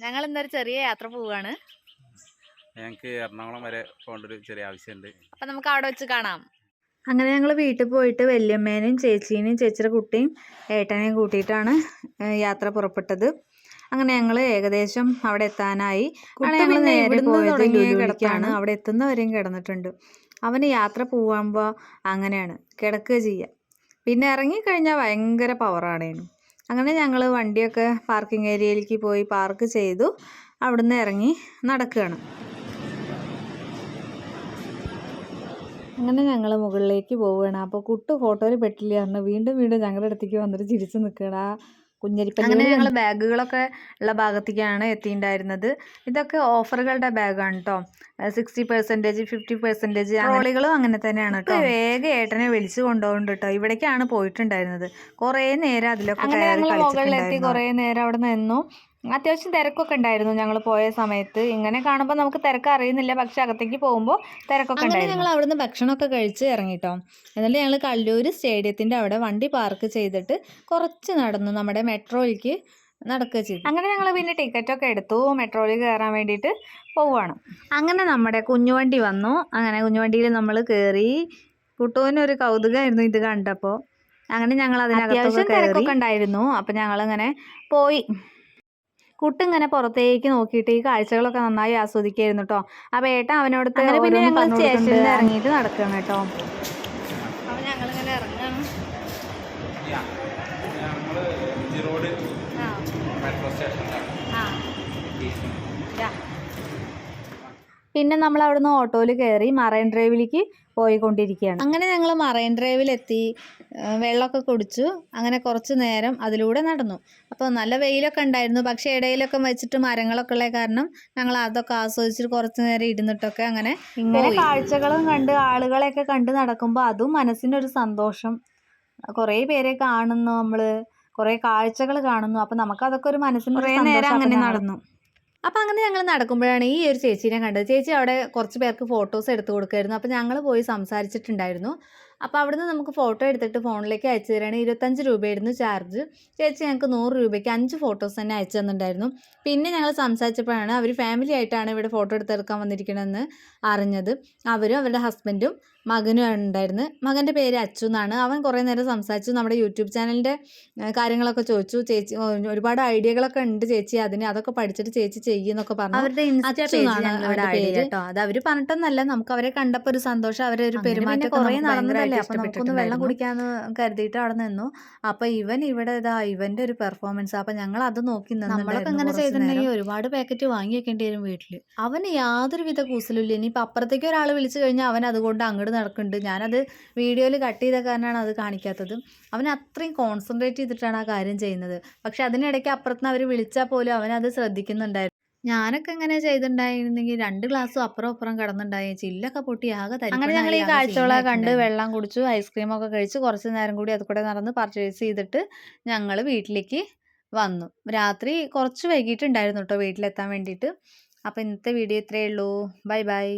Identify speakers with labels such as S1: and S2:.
S1: ഞങ്ങൾ ഇന്നൊരു ചെറിയ യാത്ര പോവാണ്.
S2: ഞങ്ങൾക്ക് എറണാകുളം വരെ പോകേണ്ട ഒരു ചെറിയ ആവശ്യമുണ്ട്.
S1: അപ്പം നമുക്ക് അവിടെ വെച്ച് കാണാം. അങ്ങനെ ഞങ്ങൾ വീട്ടിൽ പോയിട്ട് വല്യമ്മേനെയും ചേച്ചീനെയും ചേച്ചിയുടെ കുട്ടിയും ഏട്ടനെയും കൂട്ടിയിട്ടാണ് യാത്ര പുറപ്പെട്ടത്. അങ്ങനെ ഞങ്ങൾ ഏകദേശം അവിടെ എത്താനായി. ഞങ്ങൾ നേരെ പോയത് ലുലുവിലേക്കാണ്. അവിടെ എത്തുന്നവരെയും കിടന്നിട്ടുണ്ട്. അവന് യാത്ര പോകുമ്പോൾ അങ്ങനെയാണ് കിടക്കുക ചെയ്യുക. പിന്നെ ഇറങ്ങിക്കഴിഞ്ഞാൽ ഭയങ്കര പവറാണേനും. അങ്ങനെ ഞങ്ങൾ വണ്ടിയൊക്കെ പാർക്കിംഗ് ഏരിയയിലേക്ക് പോയി പാർക്ക് ചെയ്തു. അവിടുന്ന് ഇറങ്ങി നടക്കുകയാണ്. അങ്ങനെ ഞങ്ങൾ മുകളിലേക്ക് പോവുകയാണ്. അപ്പോൾ കുട്ടു ഫോട്ടോയിൽ പെട്ടില്ല കാരണം വീണ്ടും ഞങ്ങളുടെ അടുത്തേക്ക് വന്നിട്ട് ചിരിച്ചു നിൽക്കുകയാണ്. ആ കുഞ്ഞരിപ്പ. അങ്ങനെ ഞങ്ങൾ ബാഗുകളൊക്കെ ഉള്ള ഭാഗത്തേക്കാണ് എത്തിയിട്ടുണ്ടായിരുന്നത്. ഇതൊക്കെ ഓഫറുകളുടെ ബാഗാണ് കേട്ടോ. 60%, 50%. ട്രോളികളും അങ്ങനെ തന്നെയാണ് കേട്ടോ. വേഗം ഏട്ടനെ വിളിച്ചു കൊണ്ടുപോകുന്നുണ്ട് കേട്ടോ. ഇവിടേക്കാണ് പോയിട്ടുണ്ടായിരുന്നത്. കുറേ നേരം അതിലൊക്കെ മുകളിലെത്തി കുറേ നേരം അവിടെ നിന്നു. അത്യാവശ്യം തിരക്കൊക്കെ ഉണ്ടായിരുന്നു ഞങ്ങൾ പോയ സമയത്ത്. ഇങ്ങനെ കാണുമ്പോൾ നമുക്ക് തിരക്ക് അറിയുന്നില്ല, പക്ഷെ അകത്തേക്ക് പോകുമ്പോൾ തിരക്കൊക്കെ ഉണ്ടായിരുന്നു. ഞങ്ങൾ അവിടുന്ന് ഭക്ഷണമൊക്കെ കഴിച്ച് ഇറങ്ങിട്ടോ. എന്നിട്ട് ഞങ്ങൾ കല്ലൂർ സ്റ്റേഡിയത്തിൻ്റെ അവിടെ വണ്ടി പാർക്ക് ചെയ്തിട്ട് കുറച്ച് നടന്നു നമ്മുടെ മെട്രോയിലേക്ക് നടക്കുക ചെയ്തു. അങ്ങനെ ഞങ്ങൾ പിന്നെ ടിക്കറ്റൊക്കെ എടുത്തു. മെട്രോയിൽ കയറാൻ വേണ്ടിയിട്ട് പോവുകയാണ്. അങ്ങനെ നമ്മുടെ കുഞ്ഞുവണ്ടി വന്നു. അങ്ങനെ കുഞ്ഞുവണ്ടിയിൽ നമ്മൾ കയറി. കുട്ടുവിനൊരു കൗതുകമായിരുന്നു ഇത് കണ്ടപ്പോൾ. അങ്ങനെ ഞങ്ങൾ അതിനകത്തൊക്കെ തിരക്കൊക്കെ ഉണ്ടായിരുന്നു. അപ്പം ഞങ്ങളിങ്ങനെ പോയി. കുട്ടിങ്ങനെ പുറത്തേക്ക് നോക്കിയിട്ട് ഈ കാഴ്ചകളൊക്കെ നന്നായി ആസ്വദിക്കായിരുന്നു കേട്ടോ. അപ്പോൾ ഏട്ടൻ അവനോട് പിന്നെ ഞങ്ങൾ സ്റ്റേഷനിൽ ഇറങ്ങിയിട്ട് നടക്കുകയാണ് കേട്ടോ. അപ്പോൾ ഞങ്ങളിങ്ങനെ ഇറങ്ങുകയാണ്. പിന്നെ നമ്മൾ അവിടുന്ന് ഓട്ടോയിൽ കയറി മറൈൻ ഡ്രൈവിലേക്ക് പോയിക്കൊണ്ടിരിക്കുകയാണ്. അങ്ങനെ ഞങ്ങൾ മറൈൻ ഡ്രൈവിലെത്തി. വെള്ളമൊക്കെ കുടിച്ചു. അങ്ങനെ കുറച്ച് നേരം അതിലൂടെ നടന്നു. അപ്പോൾ നല്ല വെയിലൊക്കെ ഉണ്ടായിരുന്നു, പക്ഷേ ഇടയിലൊക്കെ വെച്ചിട്ട് മരങ്ങളൊക്കെ ഉള്ള കാരണം ഞങ്ങൾ അതൊക്കെ ആസ്വദിച്ചിട്ട് കുറച്ച് നേരം ഇരുന്നിട്ടൊക്കെ അങ്ങനെ ഇങ്ങനെ കാഴ്ചകളും കണ്ട് ആളുകളെയൊക്കെ കണ്ട് നടക്കുമ്പോൾ അതും മനസ്സിനൊരു സന്തോഷം. കുറേ പേരെ കാണുന്നു, നമ്മൾ കുറേ കാഴ്ചകൾ കാണുന്നു. അപ്പോൾ നമുക്കതൊക്കെ ഒരു മനസ്സിന് കുറേ നേരം അങ്ങനെ നടന്നു. അപ്പോൾ അങ്ങനെ ഞങ്ങൾ നടക്കുമ്പോഴാണ് ഈ ഒരു ചേച്ചീനെ കണ്ടത്. ചേച്ചി അവിടെ കുറച്ച് പേർക്ക് ഫോട്ടോസ് എടുത്ത് കൊടുക്കുമായിരുന്നു. അപ്പോൾ ഞങ്ങൾ പോയി സംസാരിച്ചിട്ടുണ്ടായിരുന്നു. അപ്പോൾ അവിടുന്ന് നമുക്ക് ഫോട്ടോ എടുത്തിട്ട് ഫോണിലേക്ക് അയച്ചു തരാണ്. 25 രൂപയായിരുന്നു ചാർജ്. ചേച്ചി ഞങ്ങൾക്ക് 100 രൂപയ്ക്ക് 5 ഫോട്ടോസ് തന്നെ അയച്ചു തന്നിട്ടുണ്ടായിരുന്നു. പിന്നെ ഞങ്ങൾ സംസാരിച്ചപ്പോഴാണ് അവർ ഫാമിലി ആയിട്ടാണ് ഇവിടെ ഫോട്ടോ എടുത്തെടുക്കാൻ വന്നിരിക്കണമെന്ന് അറിഞ്ഞത്. അവരും അവരുടെ ഹസ്ബൻഡും മകനും ഉണ്ടായിരുന്നു. മകൻ്റെ പേര് അച്ചു എന്നാണ്. അവൻ കുറേ നേരം സംസാരിച്ചു. നമ്മുടെ യൂട്യൂബ് ചാനലിൻ്റെ കാര്യങ്ങളൊക്കെ ചോദിച്ചു. ചേച്ചി ഒരുപാട് ഐഡിയകളൊക്കെ ഉണ്ട് ചേച്ചി, അതൊക്കെ പഠിച്ചിട്ട് ചേച്ചി ചെയ്യുന്നൊക്കെ പറഞ്ഞു. അവരുടെ ഇൻസ്റ്റാ പേജ് കേട്ടോ. അത് അവർ പറഞ്ഞിട്ടൊന്നല്ല, നമുക്ക് അവരെ കണ്ടപ്പോൾ ഒരു സന്തോഷം, അവരെ ഒരു പെരുമാറ്റം കുറേ നടന്നതല്ലേ. അപ്പോൾ നമുക്കൊന്ന് വെള്ളം കുടിക്കാമെന്ന് കരുതിയിട്ട് അവിടെ നിന്നു. അപ്പോൾ ഇവിടെ ഇവൻ്റെ ഒരു പെർഫോമൻസ്. അപ്പോൾ ഞങ്ങൾ അത് നോക്കി നിന്ന്. നമ്മളൊക്കെ അങ്ങനെ ചെയ്തിട്ടുണ്ടെങ്കിൽ ഒരുപാട് പാക്കറ്റ് വാങ്ങി വെക്കേണ്ടി വരും വീട്ടിൽ. അവന് യാതൊരുവിധ കൂസലില്ല. ഇനിയിപ്പോൾ അപ്പുറത്തേക്ക് ഒരാൾ വിളിച്ചു കഴിഞ്ഞാൽ അവൻ അതുകൊണ്ട് അങ്ങോട്ട് നടക്കുന്നുണ്ട്. ഞാനത് വീഡിയോയിൽ കട്ട് ചെയ്ത കാരണമാണ് അത് കാണിക്കാത്തത്. അവൻ അത്രയും കോൺസെൻട്രേറ്റ് ചെയ്തിട്ടാണ് ആ കാര്യം ചെയ്യുന്നത്. പക്ഷെ അതിനിടയ്ക്ക് അപ്പുറത്തുനിന്ന് അവർ വിളിച്ചാൽ പോലും അവനത് ശ്രദ്ധിക്കുന്നുണ്ടായിരുന്നു. ഞാനൊക്കെ എങ്ങനെ ചെയ്തിട്ടുണ്ടായിരുന്നെങ്കിൽ 2 ഗ്ലാസ്സും അപ്പുറം കിടന്നുണ്ടായി ചില്ലൊക്കെ പൊട്ടി ആകെ തരും. അങ്ങനെ ഞങ്ങൾ ഈ കാഴ്ചകളൊക്കെ കണ്ട് വെള്ളം കുടിച്ചു, ഐസ്ക്രീമൊക്കെ കഴിച്ച് കുറച്ച് നേരം കൂടി അത് കൂടെ നടന്ന് പർച്ചേസ് ചെയ്തിട്ട് ഞങ്ങൾ വീട്ടിലേക്ക് വന്നു. രാത്രി കുറച്ച് വൈകിട്ടുണ്ടായിരുന്നു കേട്ടോ വീട്ടിലെത്താൻ വേണ്ടിയിട്ട്. അപ്പോൾ ഇന്നത്തെ വീഡിയോ ഇത്രയേ ഉള്ളൂ. ബൈ.